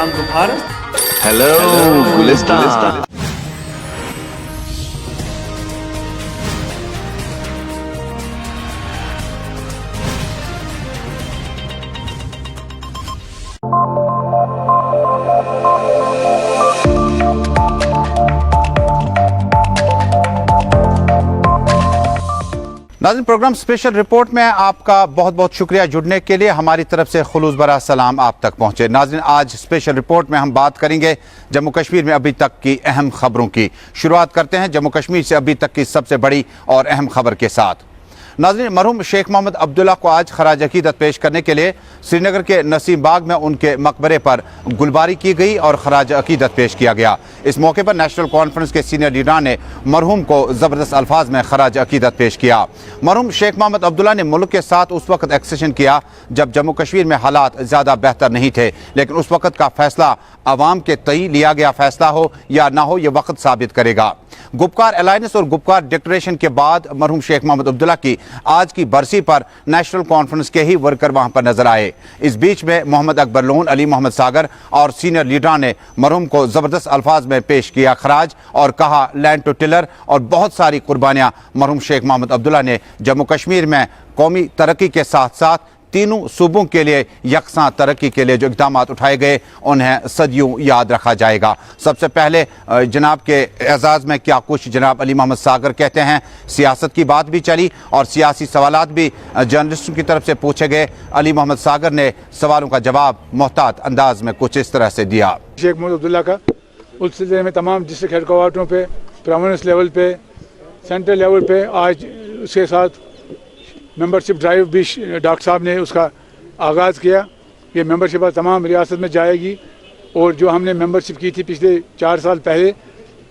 गुलिस्तान दोपहर। हेलो गुलिस्तान। नाज़रीन, programme special report में आपका बहुत बहुत शुक्रिया जुड़ने के लिए। हमारी तरफ से खुलूस भरा सलाम आप तक पहुंचे। नाज़रीन, आज स्पेशल रिपोर्ट में हम बात करेंगे जम्मू कश्मीर में अभी तक की अहम खबरों की। शुरुआत करते हैं जम्मू कश्मीर से अभी तक की सबसे बड़ी और अहम खबर के साथ। नाज़रीन, मरहूम शेख मोहम्मद अब्दुल्ला को आज खराज अकीदत पेश करने के लिए श्रीनगर के नसीम बाग में उनके मकबरे पर गुलबारी की गई और खराज अकीदत पेश किया गया। इस मौके पर नेशनल कॉन्फ्रेंस के सीनियर लीडरान ने मरहूम को ज़बरदस्त अल्फाज में खराज अकीदत पेश किया। मरहूम शेख मोहम्मद अब्दुल्ला ने मुल्क के साथ उस वक्त एक्सेशन किया जब जम्मू कश्मीर में हालात ज़्यादा बेहतर नहीं थे, लेकिन उस वक्त का फैसला अवाम के तय लिया गया फैसला हो या ना हो, ये वक्त साबित करेगा। गुपकार अलायंस और गुपकार डिक्लेरेशन के बाद मरहूम शेख मोहम्मद अब्दुल्ला की आज की बरसी पर नेशनल कॉन्फ्रेंस के ही वर्कर वहां पर नजर आए। इस बीच में मोहम्मद अकबर लोन, अली मोहम्मद सागर और सीनियर लीडरान ने मरहूम को जबरदस्त अल्फाज में पेश किया खराज और कहा लैंड टू टिलर और बहुत सारी कुर्बानियां मरहूम शेख मोहम्मद अब्दुल्ला ने जम्मू कश्मीर में कौमी तरक्की के साथ साथ तीनों सूबों के लिए यकसां तरक्की के लिए जो इक़दाम उठाए गए उन्हें सदियों याद रखा जाएगा। सबसे पहले जनाब के एजाज़ में क्या कुछ जनाब अली मोहम्मद सागर कहते हैं। सियासत की बात भी चली और सियासी सवालात भी जर्नलिस्टों की तरफ से पूछे गए। अली मोहम्मद सागर ने सवालों का जवाब मोहतात अंदाज में कुछ इस तरह से दिया। शेख मोहम्मद अब्दुल्ला का उस सिलसिले में तमाम डिस्ट्रिक्ट हेडक्वार्टरों पे, प्रोविंस लेवल पे, सेंट्रल लेवल पे आज उसके साथ मेंबरशिप ड्राइव भी डॉक्टर साहब ने उसका आगाज़ किया। ये मेंबरशिप तमाम रियासत में जाएगी और जो हमने मेंबरशिप की थी पिछले 4 साल पहले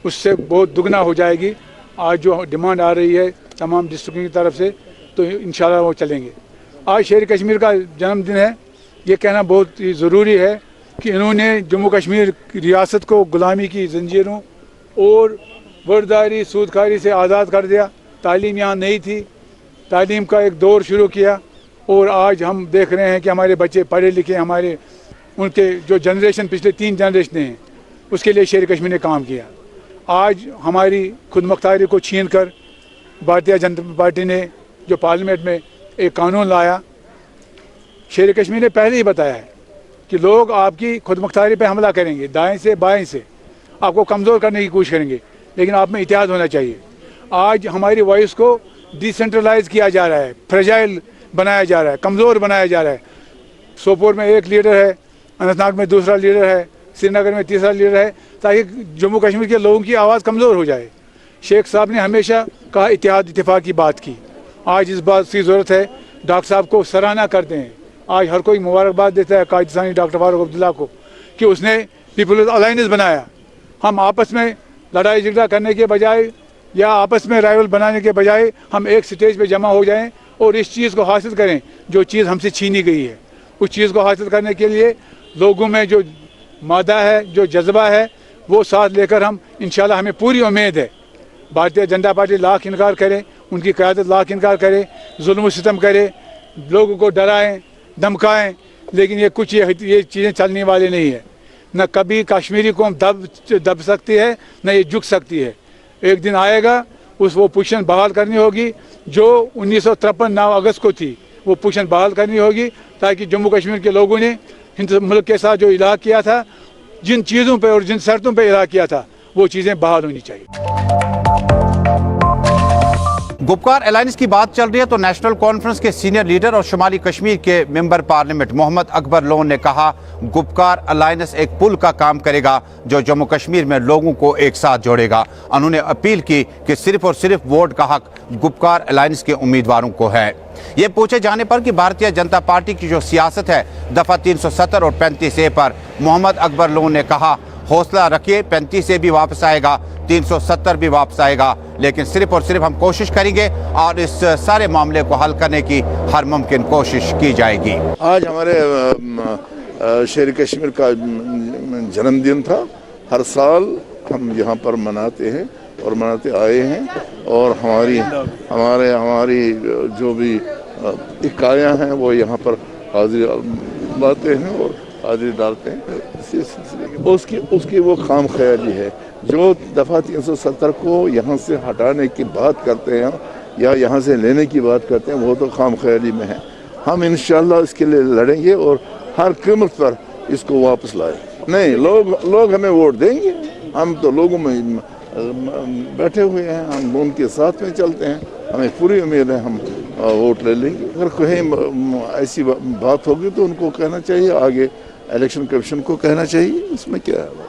उससे बहुत दुगना हो जाएगी। आज जो डिमांड आ रही है तमाम डिस्ट्रिक्ट की तरफ से तो इंशाल्लाह वो चलेंगे। आज शेर कश्मीर का जन्मदिन है। ये कहना बहुत ही ज़रूरी है कि इन्होंने जम्मू कश्मीर रियासत को ग़ुलामी की जंजीरों और वर्दारी सूदखारी से आज़ाद कर दिया। तालीम यहाँ नहीं थी, तालीम का एक दौर शुरू किया और आज हम देख रहे हैं कि हमारे बच्चे पढ़े लिखे, हमारे उनके जो जनरेशन पिछले 3 जनरेशन हैं उसके लिए शेर कश्मीर ने काम किया। आज हमारी खुद मुख्तारी को छीन कर भारतीय जनता पार्टी ने जो पार्लियामेंट में एक कानून लाया। शेर कश्मीर ने पहले ही बताया है कि लोग आपकी खुद मुख्तारी पर हमला करेंगे, दाएँ से बाएँ से आपको कमज़ोर करने की कोशिश करेंगे, लेकिन आप में इतिहाद होना चाहिए। आज हमारी वॉइस को डिसेंट्रलाइज किया जा रहा है, फ्रेजाइल बनाया जा रहा है, कमज़ोर बनाया जा रहा है। सोपोर में एक लीडर है, अनंतनाग में दूसरा लीडर है, श्रीनगर में तीसरा लीडर है, ताकि जम्मू कश्मीर के लोगों की आवाज़ कमज़ोर हो जाए। शेख साहब ने हमेशा कहा इत्तेहाद इत्तेफाक की बात की। आज इस बात की ज़रूरत है, डॉक्टर साहब को सराहना करते हैं। आज हर कोई मुबारकबाद देता है कायदसानी डॉक्टर फारूक अब्दुल्ला को कि उसने पीपल्स अलायंस बनाया। हम आपस में लड़ाई झगड़ा करने के बजाय या आपस में राइवल बनाने के बजाय हम एक स्टेज पे जमा हो जाएं और इस चीज़ को हासिल करें जो चीज़ हमसे छीनी गई है। उस चीज़ को हासिल करने के लिए लोगों में जो मादा है, जो जज्बा है, वो साथ लेकर हम इंशाल्लाह, हमें पूरी उम्मीद है भारतीय जनता पार्टी लाख इनकार करे, उनकी क़यादत लाख इनकार करे, जुल्म सितम करे, लोगों को डराएं धमकाएं, लेकिन ये कुछ ये चीज़ें चलने वाली नहीं है। न कभी कश्मीरी कौम दब सकती है, न ये झुक सकती है। एक दिन आएगा वो पोजीशन बहाल करनी होगी जो 1953 9 अगस्त को थी। वो पोजीशन बहाल करनी होगी ताकि जम्मू कश्मीर के लोगों ने हिंदू मुल्क के साथ जो इलाहा किया था, जिन चीज़ों पे और जिन शर्तों पे इलाहा किया था, वो चीज़ें बहाल होनी चाहिए। गुपकार अलायंस की बात चल रही है तो नेशनल कॉन्फ्रेंस के सीनियर लीडर और शुमाली कश्मीर के मेंबर पार्लियामेंट मोहम्मद अकबर लोन ने कहा गुपकार अलायंस एक पुल का काम करेगा जो जम्मू कश्मीर में लोगों को एक साथ जोड़ेगा। उन्होंने अपील की कि सिर्फ और सिर्फ वोट का हक गुपकार अलायंस के उम्मीदवारों को है। ये पूछे जाने पर कि भारतीय जनता पार्टी की जो सियासत है दफा 370 और 35A पर, मोहम्मद अकबर लोन ने कहा हौसला रखिए, 35A भी वापस आएगा, 370 भी वापस आएगा, लेकिन सिर्फ और सिर्फ हम कोशिश करेंगे और इस सारे मामले को हल करने की हर मुमकिन कोशिश की जाएगी। आज हमारे शेर कश्मीर का जन्मदिन था। हर साल हम यहाँ पर मनाते हैं और मनाते आए हैं और हमारी जो भी इकाइयाँ हैं वो यहाँ पर हाजिरी लाते हैं और हाजिरी डालते हैं। اسی سلسلے اس کی وہ خام خیالی ہے. جو دفعہ 370 کو یہاں سے ہٹانے کی بات کرتے ہیں یا یہاں سے لینے کی بات کرتے ہیں وہ تو خام خیالی میں ہے. ہم انشاءاللہ اس کے لیے لڑیں گے اور ہر قیمت پر اس کو واپس لائیں. نہیں لوگ ہمیں ووٹ دیں گے, ہم تو لوگوں میں بیٹھے ہوئے ہیں, ہم ان کے ساتھ میں چلتے ہیں, ہمیں پوری امید ہے ہم ووٹ لے لیں گے. اگر کہیں ایسی بات ہوگی تو ان کو کہنا چاہیے, آگے الیکشن کمیشن کو کہنا چاہیے, اس میں کیا ہے.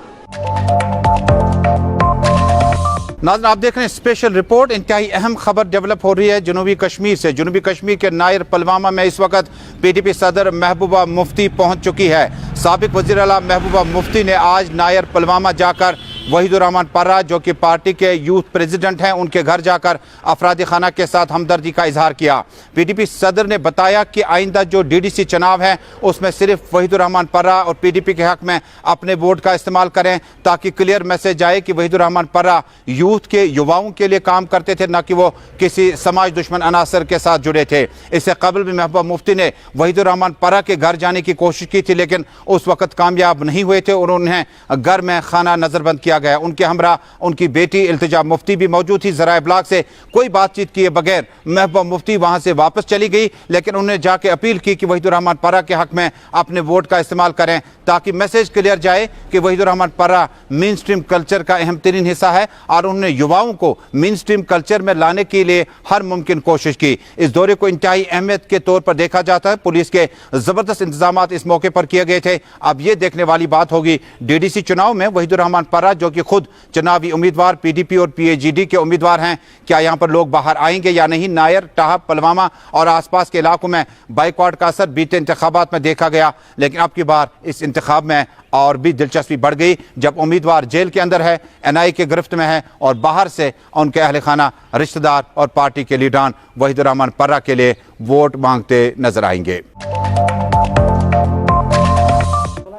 ناظرین آپ دیکھ رہے ہیں اسپیشل رپورٹ. انتہائی اہم خبر ڈیولپ ہو رہی ہے جنوبی کشمیر سے. جنوبی کشمیر کے نائر پلوامہ میں اس وقت پی ڈی پی صدر محبوبہ مفتی پہنچ چکی ہے. سابق وزیر اعلیٰ محبوبہ مفتی نے آج نائر پلوامہ جا کر وحید الرحمان پرہ جو کہ پارٹی کے یوتھ پریزیڈنٹ ہیں ان کے گھر جا کر افراد خانہ کے ساتھ ہمدردی کا اظہار کیا. پی ڈی پی صدر نے بتایا کہ آئندہ جو ڈی ڈی سی چناؤ ہے اس میں صرف وحید الرحمان پرہ اور پی ڈی پی کے حق میں اپنے ووٹ کا استعمال کریں تاکہ کلیئر میسج آئے کہ وحید الرحمان پرہ یوتھ کے یواؤں کے لیے کام کرتے تھے, نہ کہ وہ کسی سماج دشمن عناصر کے ساتھ جڑے تھے. اس سے قبل بھی محبوبہ مفتی نے وحید الرحمان پرہ کے گھر جانے کی کوشش کی تھی لیکن اس وقت کامیاب نہیں ہوئے تھے اور انہیں گھر میں خانہ نظر بند کیا گیا. ان کے ہمراہ ان کی بیٹی التجا مفتی بھی موجود تھی. ذرائع ابلاغ سے کوئی بات چیت کیے بغیر محبوبہ مفتی وہاں سے واپس چلی گئی لیکن انہوں نے جا کے اپیل کی کہ وحید الرحمان پرہ کے حق میں اپنے ووٹ کا استعمال کریں تاکہ میسج کلیئر جائے کہ وحید الرحمان پرہ مین سٹریم کلچر کا اہم ترین حصہ ہے اور انہوں نے یواؤں کو مین سٹریم کلچر میں لانے کے لیے ہر ممکن کوشش کی. اس دورے کو انتہائی اہمیت کے طور پر دیکھا جاتا ہے. پولیس کے زبردست انتظامات اس موقع پر کیے گئے تھے. اب یہ دیکھنے والی بات ہوگی ڈی ڈی سی چناؤ میں وحید الرحمان پرہ جو کہ خود چناوی امیدوار پی ڈی پی اور پی اے جی ڈی کے امیدوار ہیں, کیا یہاں پر لوگ باہر آئیں گے یا نہیں. نائر, ٹاہب, پلوامہ اور آس پاس کے علاقوں میں بائیکاٹ کا اثر بیتے انتخابات میں دیکھا گیا لیکن اب کی بار اس انتخاب میں اور بھی دلچسپی بڑھ گئی جب امیدوار جیل کے اندر ہے, این آئی کے گرفت میں ہے اور باہر سے ان کے اہل خانہ, رشتہ دار اور پارٹی کے لیڈران وحید الرحمان پرہ کے لیے ووٹ مانگتے نظر آئیں گے.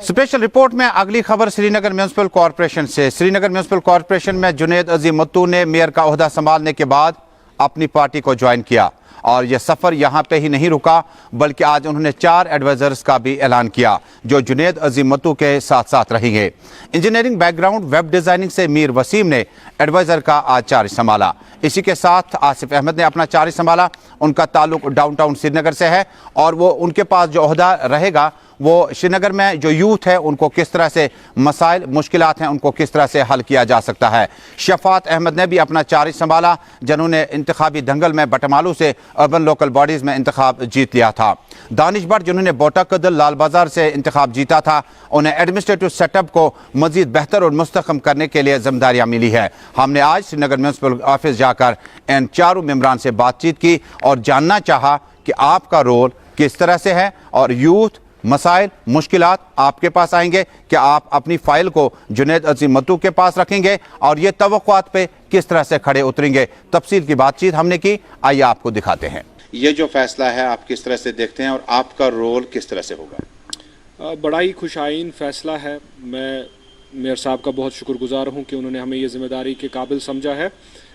اسپیشل رپورٹ میں اگلی خبر سری نگر میونسپل کارپوریشن سے. سری نگر میونسپل کارپوریشن میں جنید عظیم متو نے میئر کا عہدہ سنبھالنے کے بعد اپنی پارٹی کو جوائن کیا اور یہ سفر یہاں پہ ہی نہیں رکا بلکہ آج انہوں نے 4 ایڈوائزرز کا بھی اعلان کیا جو جنید عظیم متو کے ساتھ ساتھ رہیں گے. Engineering back ground, web designing سے میر وسیم نے ایڈوائزر کا آج چارج سنبھالا. اسی کے ساتھ آصف احمد نے اپنا چارج سنبھالا. ان کا تعلق ڈاؤن ٹاؤن سری نگر سے ہے اور وہ ان کے پاس جو عہدہ رہے گا وہ سری نگر میں جو یوتھ ہے ان کو کس طرح سے مسائل, مشکلات ہیں ان کو کس طرح سے حل کیا جا سکتا ہے. شفاعت احمد نے بھی اپنا چارج سنبھالا جنہوں نے انتخابی دنگل میں بٹمالو سے اربن لوکل باڈیز میں انتخاب جیت لیا تھا. دانش بٹ جنہوں نے بوٹا قدل, لال بازار سے انتخاب جیتا تھا, انہیں ایڈمنسٹریٹو سیٹ اپ کو مزید بہتر اور مستحکم کرنے کے لیے ذمہ داریاں ملی ہے. ہم نے آج سری نگر میونسپل آفس جا کر ان 4 ممبران سے بات چیت کی اور جاننا چاہا کہ آپ کا رول کس طرح سے ہے اور یوتھ, مسائل, مشکلات آپ کے پاس آئیں گے, کیا آپ اپنی فائل کو جنید عظیم متو کے پاس رکھیں گے اور یہ توقعات پہ کس طرح سے کھڑے اتریں گے. تفصیل کی بات چیت ہم نے کی, آئیے آپ کو دکھاتے ہیں. یہ جو فیصلہ ہے آپ کس طرح سے دیکھتے ہیں اور آپ کا رول کس طرح سے ہوگا؟ بڑا ہی خوش آئین فیصلہ ہے. میں میئر صاحب کا بہت شکر گزار ہوں کہ انہوں نے ہمیں یہ ذمہ داری کے قابل سمجھا ہے.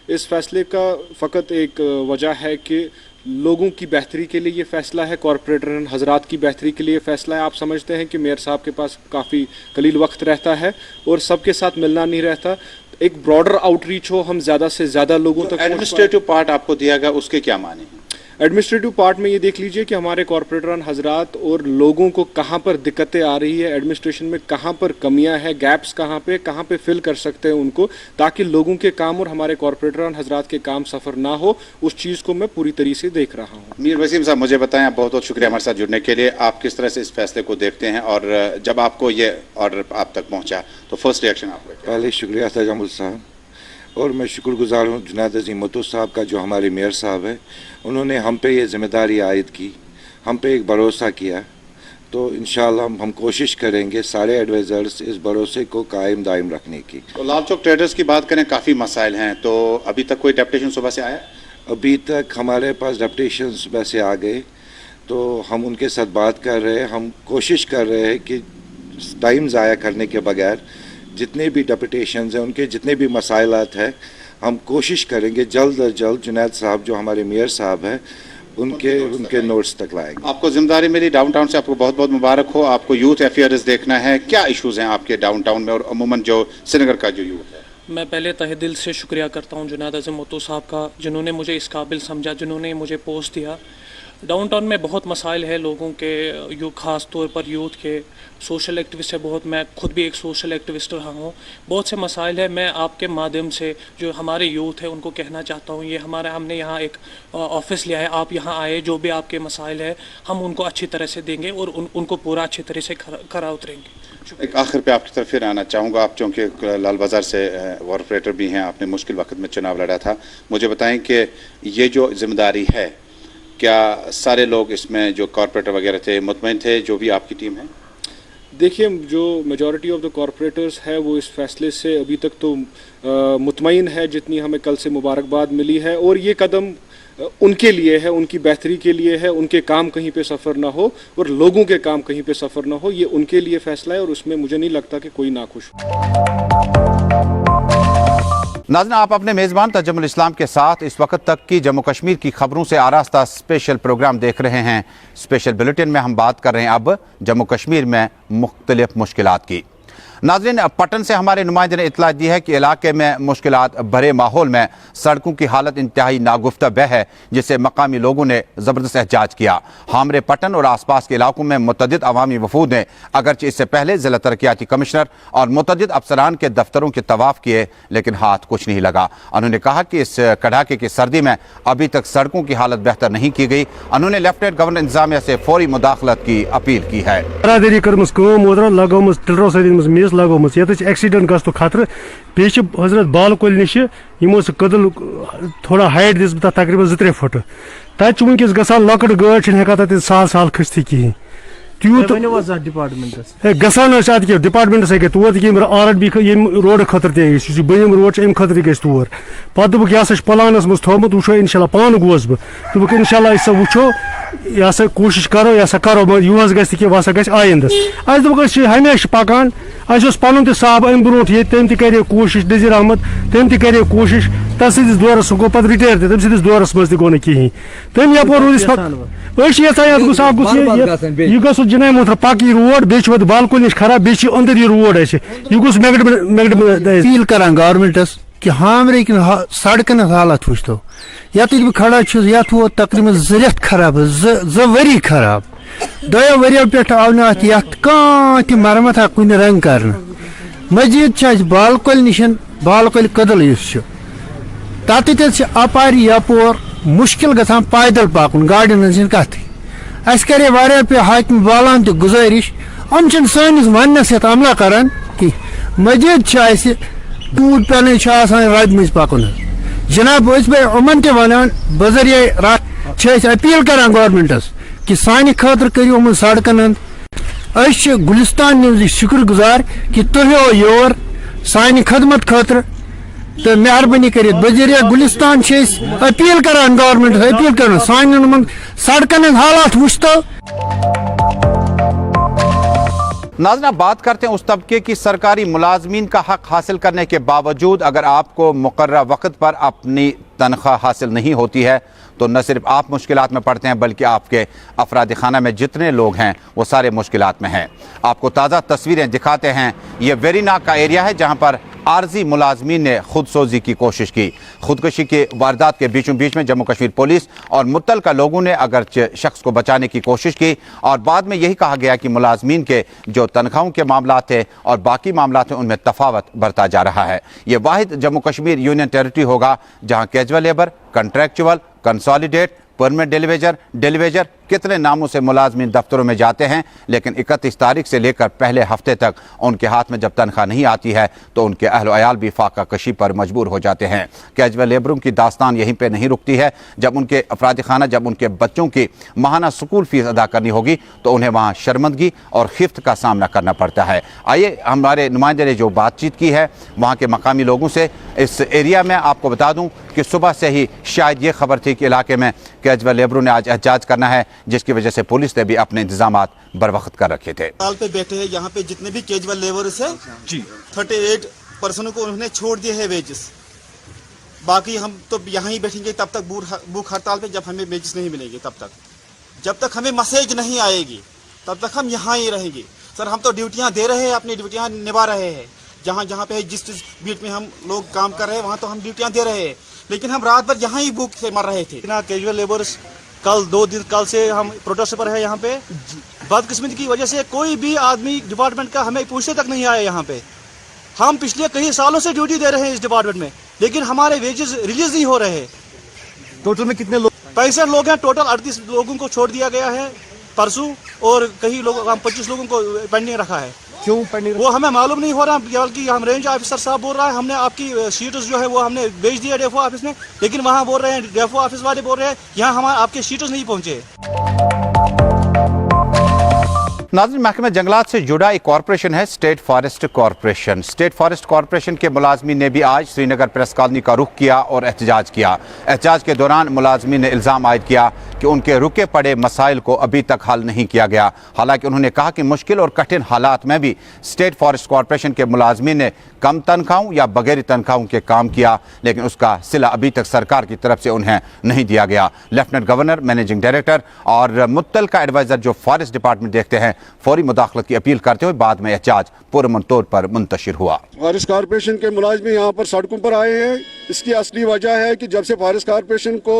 اس فیصلے کا فقط ایک وجہ ہے کہ لوگوں کی بہتری کے لیے یہ فیصلہ ہے, کارپوریٹر حضرات کی بہتری کے لیے فیصلہ ہے. آپ سمجھتے ہیں کہ میئر صاحب کے پاس کافی قلیل وقت رہتا ہے اور سب کے ساتھ ملنا نہیں رہتا. ایک براڈر آؤٹ ریچ ہو, ہم زیادہ سے زیادہ لوگوں تک. ایڈمنسٹریٹو پارٹ آپ کو دیا گیا, اس کے کیا معنی ہیں؟ ایڈمنسٹریٹو پارٹ میں یہ دیکھ لیجئے کہ ہمارے کارپوریٹران حضرات اور لوگوں کو کہاں پر دقتیں آ رہی ہے, ایڈمنسٹریشن میں کہاں پر کمیاں ہیں, گیپس کہاں پہ فل کر سکتے ہیں ان کو, تاکہ لوگوں کے کام اور ہمارے کارپوریٹران حضرات کے کام سفر نہ ہو. اس چیز کو میں پوری طریقے سے دیکھ رہا ہوں. میر وسیم صاحب مجھے بتائیں, آپ بہت بہت شکریہ ہمارے ساتھ جڑنے کے لیے. آپ کس طرح سے اس فیصلے کو دیکھتے ہیں اور جب آپ کو یہ آرڈر آپ تک پہنچا تو فرسٹ ریئیکشن آپ کا؟ پہلے شکریہ تجمل صاحب, اور میں شکر گزار ہوں جنید عظیم متو صاحب کا جو ہمارے میئر صاحب ہیں. انہوں نے ہم پہ یہ ذمہ داری عائد کی, ہم پہ ایک بھروسہ کیا, تو انشاءاللہ ہم کوشش کریں گے سارے ایڈوائزرز اس بھروسے کو قائم دائم رکھنے کی. تو لال چوک ٹریڈرز کی بات کریں, کافی مسائل ہیں, تو ابھی تک کوئی ڈیپوٹیشن صبح سے آیا؟ ابھی تک ہمارے پاس ڈیپوٹیشن صبح سے آ گئے, تو ہم ان کے ساتھ بات کر رہے ہیں. ہم کوشش کر رہے ہیں کہ ٹائم ضائع کرنے کے بغیر جتنے بھی ڈیپوٹیشنز ہیں ان کے جتنے بھی مسائلات ہیں ہم کوشش کریں گے جلد از جلد. جنید صاحب جو ہمارے میئر صاحب ہیں उनके नोट्स तक लाएंगे। आपको जिम्मेदारी मिली डाउन टाउन से, आपको बहुत बहुत मुबारक हो। आपको यूथ अफेयर्स देखना है, क्या इश्यूज हैं आपके डाउन टाउन में और अमूमन जो श्रीनगर का जो यूथ है? मैं पहले तहे दिल से शुक्रिया करता हूँ जुनैद अज़ीम भुट्टो साहब का, जिन्होंने मुझे इस काबिल समझा, जिन्होंने मुझे पोस्ट दिया। डाउन टाउन में बहुत मसाइल है लोगों के, ख़ास तौर पर यूथ के। सोशल एक्टिविस्ट है बहुत, मैं खुद भी एक सोशल एक्टिविस्ट रहा हूँ। बहुत से मसाइल है, मैं आपके माध्यम से जो हमारे यूथ है उनको कहना चाहता हूँ, ये हमने यहाँ एक ऑफिस लिया है, आप यहाँ आए, जो भी आपके मसाइल है हम उनको अच्छी तरह से देंगे और उनको पूरा अच्छी तरह से खरा उतरेंगे। एक आखिर पे आपकी तरफ फिर आना चाहूँगा। आप चूँकि लाल बाज़ार से कॉरपोरेटर भी हैं, आपने मुश्किल वक्त में चुनाव लड़ा था, मुझे बताएं कि ये जो जिम्मेदारी है, क्या सारे लोग इसमें जो कॉरपोरेटर वगैरह थे मुतमईन थे, जो भी आपकी टीम है? देखिए, जो मेजॉरिटी ऑफ द कॉरपोरेटर्स है वो इस फैसले से अभी तक तो मुतमईन है, जितनी हमें कल से मुबारकबाद मिली है। और ये कदम उनके लिए है, उनकी बेहतरी के लिए है, उनके काम कहीं पे सफ़र ना हो और लोगों के काम कहीं पे सफ़र ना हो, ये उनके लिए फ़ैसला है और उसमें मुझे नहीं लगता कि कोई नाखुश हो। नाज़रीन, आप अपने मेज़बान तजम्मुल इस्लाम के साथ इस वक्त तक की जम्मू कश्मीर की खबरों से आरास्ता स्पेशल प्रोग्राम देख रहे हैं। स्पेशल बुलेटिन में हम बात कर रहे हैं अब जम्मू कश्मीर में मुख्तलिफ मुश्किलात की। नाज़रीन, पटन से हमारे नुमाइंदे ने इतला दी है कि इलाके में मुश्किलात भरे माहौल में सड़कों की हालत इंतहाई नागुफ्ता बह है, जिससे मकामी लोगों ने ज़बरदस्त एहतजाज किया। हामरे पटन और आसपास के इलाकों में मुतअद्दिद अवामी वफूद ने अगरचे इससे पहले ज़िला तरक्याती कमिश्नर और मुतअद्दिद अफसरान के दफ्तरों के तवाफ़ किए, लेकिन हाथ कुछ नहीं लगा। उन्होंने कहा कि इस कड़ाके की सर्दी में अभी तक सड़कों की हालत बेहतर नहीं की गई। उन्होंने लेफ्टिनेंट गवर्नर इंतजामिया से फौरी मुदाखलत की अपील की है। लगोम ये एक्सीडेंट गो खतर बे हजरत बाल कुल नश यमो कदल थोड़ा हाइट दिस तकरीबन 2-3 फुट तक वनकस ग लकट गाड़ हेकान तक साल खसत कहें तूत गसान डिपार्टमेंटस हे तोर आरडबी रोड खतर बनिम रोड अम खतर गि तोर पे दुक यह प्लानस मज थोमुत वो इंशाल्लाह पान गोस दुक इंशाल्लाह वो यह कोशिश करो करो यूज गि वह गि आइंदस दुक हमेशा पकान पन तब अम ब्रो तम करे कोशिश नज़ीर अहमद तम करे कोशिश तस दौरस गो पे रिटायर तम सदस दौरस मज गो कहें तम यपोर रूद यह गो जनाय मोहतर पकी रोड बे बालकुल नश खराब बे अंदर यह रोड यह गोस अपील करान गवर्नमेंटस कि हामरे सड़कन हालत वो ये बह खड़ा ये वो तकरीबन 2 रेत खराब 2 वरी खराब 2 वरियों पे आव कह मरमत कुन रंग कर मजीद बालकुल नश बालकुल कदल तथ अपार यपोर मुश्किल गसान पैदल पाकुन गाड़ियों हज कथ अस करे वारिया पे हाकिम वालान तो गुजारिश हम सानिस वनस ये अमला करान कि मजीद टूट पे रब मज पकुन जनाब उमन तनान बजरिया अपील करान गवर्नमेंटस कि सानि खतर करियो उमन सड़कन गुलिस्तान न्यूज़ शुक्र गुजार कि तुम योर सानि खदमत खतर तो मेहरबानी कर बजरिया गुलिस्तान अपील करान गवर्नमेंट अपील कर सान सड़कन हालात वुचतो। नाज़रीन, बात करते हैं उस तबके की सरकारी मुलाजमीन का हक हासिल करने के बावजूद अगर आपको मुकर्रर वक्त पर अपनी तनख्वाह हासिल नहीं होती है तो न सिर्फ आप मुश्किलात में पड़ते हैं बल्कि आपके अफराद खाना में जितने लोग हैं वो सारे मुश्किलात में हैं। आपको ताज़ा तस्वीरें दिखाते हैं। ये वेरीनाग का एरिया है जहाँ पर आर्जी मुलाजमीन ने खुदसोजी की कोशिश की। खुदकुशी के वारदात के बीचों बीच में जम्मू कश्मीर पुलिस और मुत्तलका लोगों ने अगरचे शख्स को बचाने की कोशिश की और बाद में यही कहा गया कि मुलाजमीन के जो तनख्वाहों के मामला थे और बाकी मामला थे उनमें तफावत बरता जा रहा है। ये वाहिद जम्मू कश्मीर यूनियन टेरिटरी होगा जहाँ casual labour, contractual, consolidate, permanent daily wager कितने नामों से मुलाजमीन दफ्तरों में जाते हैं, लेकिन 31 तारीख से लेकर पहले हफ्ते तक उनके हाथ में जब तनख्वाह नहीं आती है तो उनके अहल अयाल भी फाका कशी पर मजबूर हो जाते हैं। कैजुअल लेबरों की दास्तान यहीं पे नहीं रुकती है। जब उनके अफराद खाना, जब उनके बच्चों की माहाना स्कूल फीस अदा करनी होगी तो उन्हें वहाँ शर्मंदगी और खिफ्त का सामना करना पड़ता है। आइए हमारे नुमाइंदे ने जो बातचीत की है वहाँ के मकामी लोगों से इस एरिया में, आपको बता दूँ कि सुबह से ही शायद ये खबर थी कि इलाके में कैजुअल लेबरों ने आज एहतजाज करना है, जिसकी वजह से पुलिस ने भी अपने इंतजामात बर वक्त कर रखे थे। पे बैठे हैं यहाँ पे जितने भी कैजुअल लेबर्स हैं जी 38 पर्सन को उन्होंने छोड़ दिए है वेजेस बाकी हम तो यहाँ ही बैठेंगे तब तक भूख हड़ताल पे, जब हमें वेजेस नहीं मिलेंगे तब तक, जब तक हमें मैसेज नहीं आएगी तब तक हम यहाँ ही रहेंगे। सर हम तो ड्यूटियाँ दे रहे हैं, अपनी ड्यूटियाँ निभा रहे हैं, जहाँ जहाँ पे जिस बीट में हम लोग काम कर रहे हैं वहाँ तो हम ड्यूटियाँ दे रहे हैं, लेकिन हम रात भर यहाँ ही भूख से मर रहे थे। ना कैजुअल लेबर्स कल से हम प्रोटेस्ट पर है यहाँ पे। बदकिस्मती की वजह से कोई भी आदमी डिपार्टमेंट का हमें पूछने तक नहीं आया यहाँ पे। हम पिछले कई सालों से ड्यूटी दे रहे हैं इस डिपार्टमेंट में, लेकिन हमारे वेजेस रिलीज नहीं हो रहे हैं। टोटल में कितने लोग? 65 लोग हैं टोटल। 38 लोगों को छोड़ दिया गया है परसों, और कई लोग, हम 25 लोगों को पेंडिंग रखा है। क्यों पेंडिंग? वो हमें मालूम नहीं हो रहा, बल्कि हम रेंज ऑफिसर साहब बोल रहा है हमने आपकी शीट्स जो है वो हमने भेज दिया डेफो ऑफिस में, लेकिन वहाँ बोल रहे हैं, डेफो ऑफिस वाले बोल रहे हैं यहाँ हमारे आपके शीट्स नहीं पहुँचे। नाज़रीन, महकमे जंगलात से जुड़ा एक कॉरपोरेशन है state forest corporation. State forest corporation के मुलाजमीन ने भी आज श्रीनगर प्रेस कॉलोनी का रुख किया और एहतजाज किया। एहतजाज के दौरान मुलाजमीन ने इल्ज़ाम आयद किया कि उनके रुके पड़े मसाइल को अभी तक हल नहीं किया गया। हालांकि उन्होंने कहा कि मुश्किल और कठिन हालात में भी स्टेट फॉरेस्ट कॉरपोरेशन के मुलाजमीन ने कम तनख्वाहों या बगैर तनख्वाहों के काम किया, लेकिन उसका सिला अभी तक सरकार की तरफ से उन्हें नहीं दिया गया। लेफ्टिनेंट गवर्नर, मैनेजिंग डायरेक्टर और मुत्तलका एडवाइजर जो फॉरेस्ट डिपार्टमेंट देखते हैं, फौरी मुदाखलत की अपील करते हुए बाद में एहतजाज पुरअमन तौर पर मुंतशिर हुआ। फॉरेस्ट कॉरपोरेशन के मुलाजमीन यहाँ पर सड़कों पर आए हैं। इसकी असली वजह है कि जब से फॉरेस्ट कॉरपोरेशन को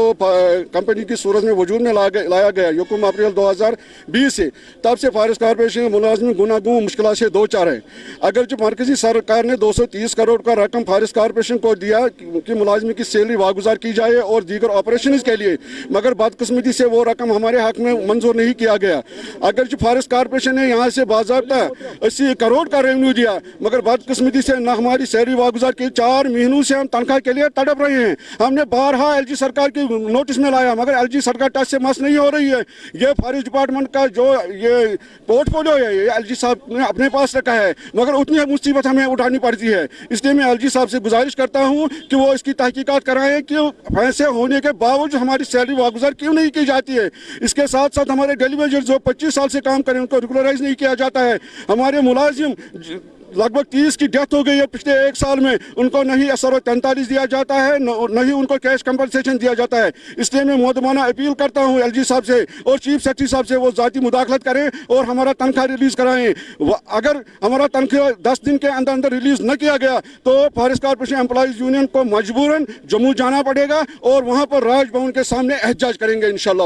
कंपनी की सूरत में वजूद में लाया गया यकम अप्रैल 2020 से, तब से फॉरेस्ट कॉरपोरेशन के मुलाजमीन गुनागुन मुश्किल से दो चार हैं। अगर जो मरकजी सरकार ने 230 करोड़ का रकम फॉरेस्ट कॉरपोरेशन को दिया कि मुलाजमी की सैलरी वागुजार की जाए और दीगर ऑपरेशन के लिए, मगर बदकिस्मती से वो रकम हमारे हक में मंजूर नहीं किया गया। अगर जो फॉरेस्ट कॉरपोरेशन ने यहाँ से बाज़ाब्ता 80 करोड़ का रेवेन्यू दिया, मगर बदकिस्मती से न हमारी सैलरी वागुजार की। 4 महीनों से हम तनख्वाह के लिए तड़प रहे हैं। हमने बारहा एलजी सरकार की नोटिस में लाया, मगर एलजी सरकार टच से मस नहीं हो रही है। ये फॉरेस्ट डिपार्टमेंट का जो ये पोर्टफोलियो है ये एलजी साहब ने अपने पास रखा है, मगर उतनी मुसीबत हमें उठानी पड़ती है। इसलिए मैं एलजी साहब से गुजारिश करता हूँ कि वो इसकी तहकीकात कराएं कि पैसे होने के बावजूद हमारी सैलरी वागुजार क्यों नहीं की जाती है। इसके साथ साथ हमारे डेली वेजर जो 25 साल से काम करें उनको रेगुलराइज नहीं किया जाता है। हमारे मुलाजिम लगभग 30 की डेथ हो गई है पिछले 1 साल में, उनको नहीं SRO 43 दिया जाता है, न ही उनको कैश कंपनसेशन दिया जाता है। इसलिए मैं मुअद्दबाना अपील करता हूँ एलजी साहब से और चीफ सेक्रेटरी साहब से, वो ज़ाती मुदाखलत करें और हमारा तनख्वाह रिलीज कराएं। अगर हमारा तनख्वाह 10 दिन के अंदर अंदर रिलीज न किया गया तो फॉरेस्ट कॉरपोरेशन एम्प्लॉइज यूनियन को मजबूरन जम्मू जाना पड़ेगा और वहाँ पर राजभवन के सामने एहतजाज करेंगे इंशाअल्लाह।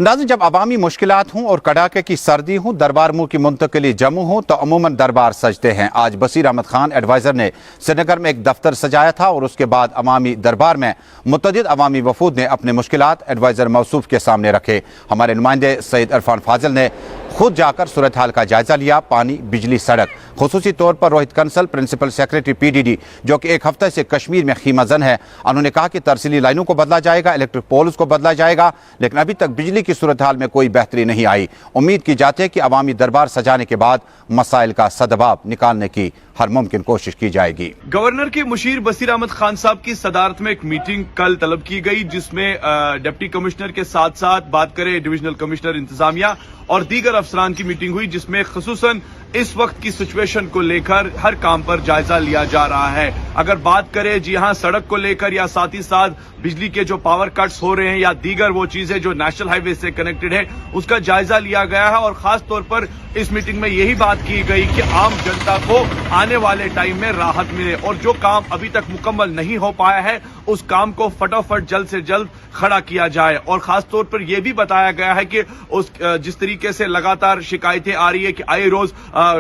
नाज़रीन, जब अवामी मुश्किलात हों और कड़ाके की सर्दी हो, दरबार मुँह की मुंतकिली जम्मू हो तो अमूमन दरबार सजते हैं। आज बसीर अहमद खान एडवाइज़र ने श्रीनगर में एक दफ्तर सजाया था और उसके बाद अवामी दरबार में मुतअद्दिद अवामी वफूद ने अपने मुश्किलात एडवाइज़र मौसूफ के सामने रखे। हमारे नुमाइंदे सैयद इरफान फाजिल ने खुद जाकर सूरत हाल का जायजा लिया। पानी, बिजली, सड़क, खुसूसी तौर पर Rohit Kansal, principal secretary PDD जो कि एक हफ्ते से कश्मीर में खीमाजन है, उन्होंने कहा कि तरसीली लाइनों को बदला जाएगा, इलेक्ट्रिक पोल्स को बदला जाएगा, लेकिन अभी तक बिजली की सूरत हाल में कोई बेहतरी नहीं आई। उम्मीद की जाती है कि अवामी दरबार सजाने के बाद मसाइल का सदबाब निकालने की हर मुमकिन कोशिश की जाएगी। गवर्नर के मुशीर बसीर अहमद खान साहब की सदारत में एक मीटिंग कल तलब की गई, जिसमें डिप्टी कमिश्नर के साथ साथ बात करें डिविजनल कमिश्नर इंतजामिया और दीगर अफसरान की मीटिंग हुई, जिसमें खुसूसन इस वक्त की सिचुएशन को लेकर हर काम पर जायजा लिया जा रहा है। अगर बात करें जी हाँ सड़क को लेकर या साथ ही साथ बिजली के जो पावर कट्स हो रहे हैं या दीगर वो चीजें जो नेशनल हाईवे से कनेक्टेड है, उसका जायजा लिया गया है। और खास तौर पर इस मीटिंग में यही बात की गई कि आम जनता को आने वाले टाइम में राहत मिले और जो काम अभी तक मुकम्मल नहीं हो पाया है उस काम को फटाफट जल्द से जल्द खड़ा किया जाए। और खास तौर पर यह भी बताया गया है कि जिस तरीके से लगातार शिकायतें आ रही है कि आए रोज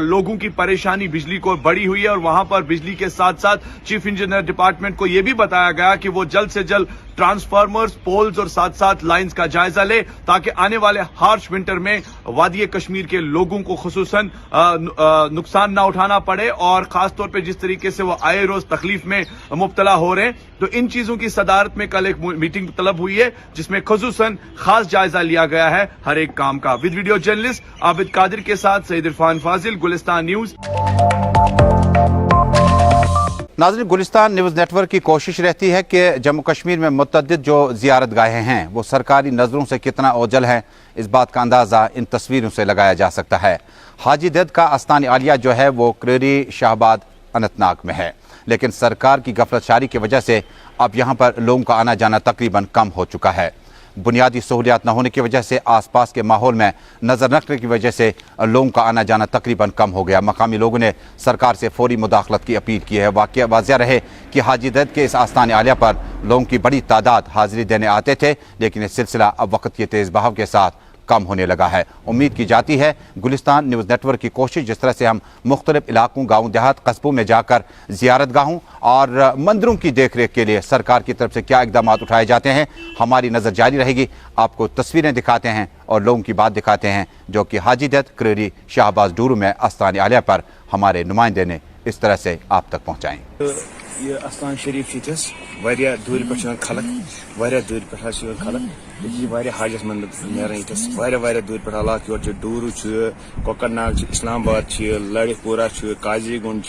लोगों की परेशानी बिजली को बढ़ी हुई है और वहां पर बिजली के साथ साथ चीफ इंजीनियर डिपार्टमेंट को यह भी बताया गया कि वो जल्द से जल्द ट्रांसफार्मर्स, पोल्स और साथ साथ लाइंस का जायजा ले, ताकि आने वाले हार्श विंटर में वादी कश्मीर के लोगों को खुसूसन नुकसान ना उठाना पड़े और खास तौर पे जिस तरीके से वो आए रोज तकलीफ में मुब्तला हो रहे हैं। तो इन चीजों की सदारत में कल एक मीटिंग तलब हुई है, जिसमें खुसूसन खास जायजा लिया गया है हर एक काम का। With video journalist Abid Qadir के साथ सईद इरफान फाजिल, गुलिस्तान न्यूज। नाज़रीन, गुलिस्तान न्यूज़ नेटवर्क की कोशिश रहती है कि जम्मू कश्मीर में मुतअद्दिद जो ज़ियारत गाहें हैं वो सरकारी नज़रों से कितना ओझल हैं, इस बात का अंदाज़ा इन तस्वीरों से लगाया जा सकता है। हाजी दद का आस्तान आलिया जो है वो क्रेरी शाहबाद अनंतनाग में है। लेकिन सरकार की गफलतशारी की वजह से अब यहाँ पर लोगों का आना जाना तकरीबन कम हो चुका है। बुनियादी सहूलियात न होने की वजह से आसपास के माहौल में नज़र न रखने की वजह से लोगों का आना जाना तकरीबन कम हो गया। मकामी लोगों ने सरकार से फौरी मुदाखलत की अपील की है। वाज़िह रहे कि हाजी दर्द के इस आस्थान आलिया पर लोगों की बड़ी तादाद हाजिरी देने आते थे, लेकिन ये सिलसिला अब वक्त के तेज़ बहाव के साथ कम होने लगा है। उम्मीद की जाती है गुलिस्तान न्यूज़ नेटवर्क की कोशिश, जिस तरह से हम मुख्तलिफ इलाकों, गाँव देहात, कस्बों में जाकर ज़ियारतगाहों और मंदिरों की देख रेख के लिए सरकार की तरफ से क्या इक़दाम उठाए जाते हैं, हमारी नज़र जारी रहेगी। आपको तस्वीरें दिखाते हैं और लोगों की बात दिखाते हैं जो कि हाजी दत क्रेरी शाहबाज डूरू में आस्थान आलिया पर हमारे नुमाइंदे ने इस तरह से आप तक पहुँचाएँ। ये आस्थान शरीफ दूर पे खलक दूर पे खलक ये हाजत मंद नान दूर पे इलाक योर डूरू कोकरनाग इस्लामाबाद लड़ीपुरा काजी गुंड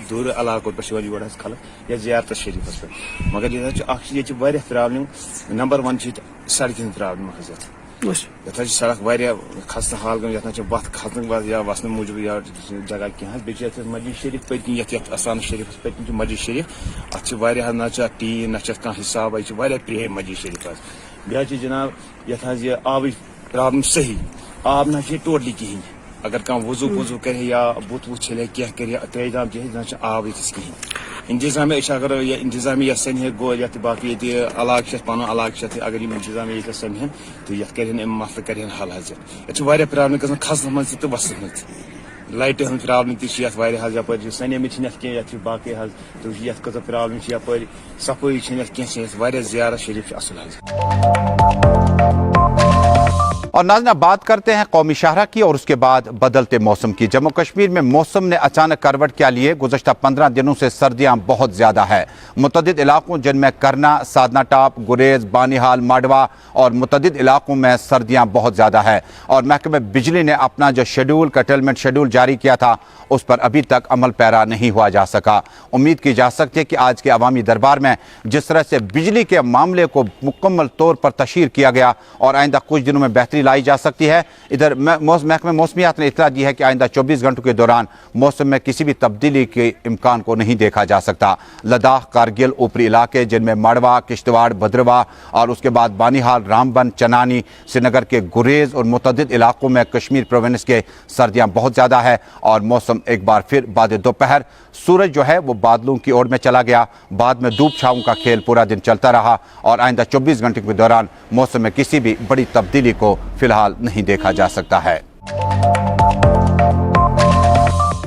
दूर इलाको पे योर खलक या जियारत शरीफस पे मगर ये प्रॉब्लम नंबर 1 सड़क प्रॉब्लम ये सड़क खसन हाल गई वत खसन या वसन मूजूब या जगह कह बे मस्जिद शरीफ पत्नी आस्थान शरीफ पत्नी मस्जिद शरीफ अत ना टीन ना हिसाब यह प्रे मस्जिद शरीफ बे जनाब ये आब प्रॉब्लम सही आब ना टोटली कहें अगर कह वजू कर या बुत वुत छे क्या कर तेजाब ना आब ये कहें इंतजाम अगर यह इंतजामिया सनह गो ये बाकी इलाक पन इलाक अगर इंतजामिया सनहन तो ये कर मसल कर हल ये प्रॉब्लम गई खसन मज तो वसन मज लाइट हज प्रॉब्लम तप सने कह बाकी तो ये कत प्रॉब्लम यप सफाई कह ज़ियारत शरीफ असल। और नाज़रीन बात करते हैं कौमी शाहरा की और उसके बाद बदलते मौसम की। जम्मू कश्मीर में मौसम ने अचानक करवट क्या लिए। गुज़श्ता 15 दिनों से सर्दियां बहुत ज़्यादा है। मुतअद्दिद इलाकों जिनमें करना, साधना टाप, गुरेज, बानिहाल, माडवा और मुतअद्दिद इलाकों में सर्दियां बहुत ज़्यादा है। और महकमे बिजली ने अपना जो शेड्यूल कर्टेलमेंट शेड्यूल जारी किया था उस पर अभी तक अमल पैरा नहीं हुआ जा सका। उम्मीद की जा सकती है कि आज के अवामी दरबार में जिस तरह से बिजली के मामले को मुकम्मल तौर पर तशहीर किया गया और आइंदा कुछ दिनों में बेहतरी लाई जा सकती है। इधर महकमे मौसमियात ने इतला दी है कि आइंदा 24 घंटों के दौरान मौसम में किसी भी तब्दीली के इम्कान को नहीं देखा जा सकता। लद्दाख, कारगिल, ऊपरी इलाके जिनमें माडवा, किश्तवाड़, भद्रवा और उसके बाद बानिहाल, रामबन, चनानी, श्रीनगर के गुरेज और मुतअद्दिद इलाकों में कश्मीर प्रोविंस के सर्दियां बहुत ज़्यादा है। और मौसम एक बार फिर बाद दोपहर सूरज जो है वो बादलों की ओर में चला गया, बाद में धूप छाँव का खेल पूरा दिन चलता रहा और आइंदा 24 घंटे के दौरान मौसम में किसी भी बड़ी तब्दीली को फिलहाल नहीं देखा जा सकता है।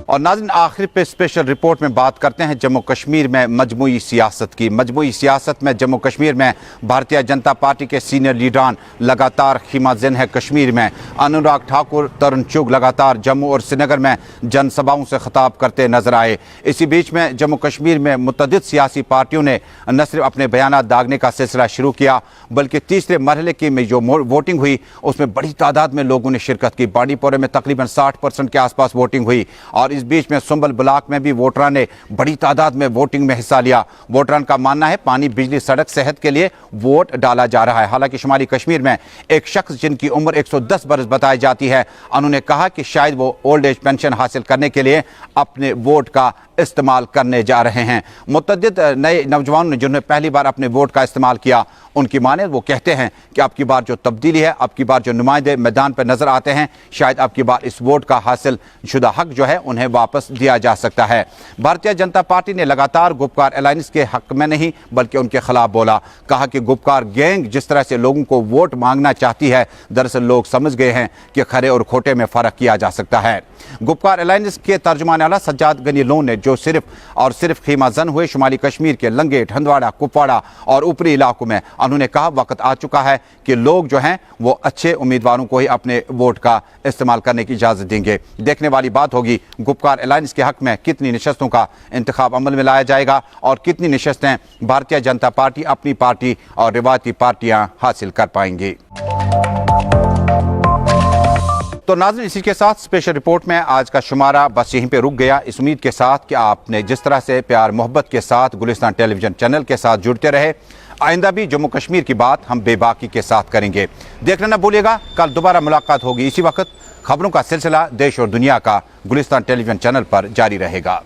और नाज़रीन आखिर पे स्पेशल रिपोर्ट में बात करते हैं जम्मू कश्मीर में मजमूई सियासत की। मजमूई सियासत में जम्मू कश्मीर में भारतीय जनता पार्टी के सीनियर लीडरान लगातार खीमाज़िन है। कश्मीर में अनुराग ठाकुर, तरुण चुग लगातार जम्मू और श्रीनगर में जनसभाओं से खिताब करते नजर आए। इसी बीच में जम्मू कश्मीर में मुतअद्दिद सियासी पार्टियों ने न सिर्फ अपने बयानात दागने का सिलसिला शुरू किया बल्कि तीसरे मरहले की में जो वोटिंग हुई उसमें बड़ी तादाद में लोगों ने शिरकत की। बांडीपोरा में तकरीबन 60% के आसपास वोटिंग हुई और इस बीच में सुंबल ब्लॉक में भी वोटरों ने बड़ी तादाद में वोटिंग में हिस्सा लिया। वोटरों का मानना है पानी, बिजली, सड़क, सेहत के लिए वोट डाला जा रहा है। हालांकि शुमाली कश्मीर में एक शख्स जिनकी उम्र 110 बरस बताई जाती है, उन्होंने कहा कि शायद वो ओल्ड एज पेंशन हासिल करने के लिए अपने वोट का इस्तेमाल करने जा रहे हैं। मुतअद्दिद नए नौजवानों ने जिन्होंने पहली बार अपने वोट का इस्तेमाल किया उनकी माने वो कहते हैं कि अब की बार जो तब्दीली है, अब की बार जो नुमाइंदे मैदान पर नजर आते हैं, शायद अब की बार इस वोट का हासिल शुदा हक जो है उन्हें वापस दिया जा सकता है। भारतीय जनता पार्टी ने लगातार गुपकार अलायंस के हक में नहीं बल्कि उनके खिलाफ बोला। कहा कि गुपकार गैंग जिस तरह से लोगों को वोट मांगना चाहती है, दरअसल लोग समझ गए हैं कि खरे और खोटे में फर्क किया जा सकता है। गुपकार अलायंस के तर्जुमान आला सज्जाद गनी लोन ने जो सिर्फ और सिर्फ खीमाजन हुए शुमाली कश्मीर के लंगेट, हंदवाड़ा, कुपवाड़ा और ऊपरी इलाकों में, उन्होंने कहा वक्त आ चुका है कि लोग जो हैं वो अच्छे उम्मीदवारों को ही अपने वोट का इस्तेमाल करने की इजाज़त देंगे। देखने वाली बात होगी गुपकार अलायंस के हक में कितनी नशस्तों का इंतखाब अमल में लाया जाएगा और कितनी नशस्तें भारतीय जनता पार्टी, अपनी पार्टी और रिवायती पार्टियां हासिल कर पाएंगी। तो नाज़रीन इसी के साथ स्पेशल रिपोर्ट में आज का शुमारा बस यहीं पे रुक गया। इस उम्मीद के साथ कि आपने जिस तरह से प्यार मोहब्बत के साथ गुलिस्तान टेलीविजन चैनल के साथ जुड़ते रहे, आइंदा भी जम्मू कश्मीर की बात हम बेबाकी के साथ करेंगे। देखना न भूलिएगा, कल दोबारा मुलाकात होगी इसी वक्त। खबरों का सिलसिला देश और दुनिया का गुलिस्तान टेलीविजन चैनल पर जारी रहेगा।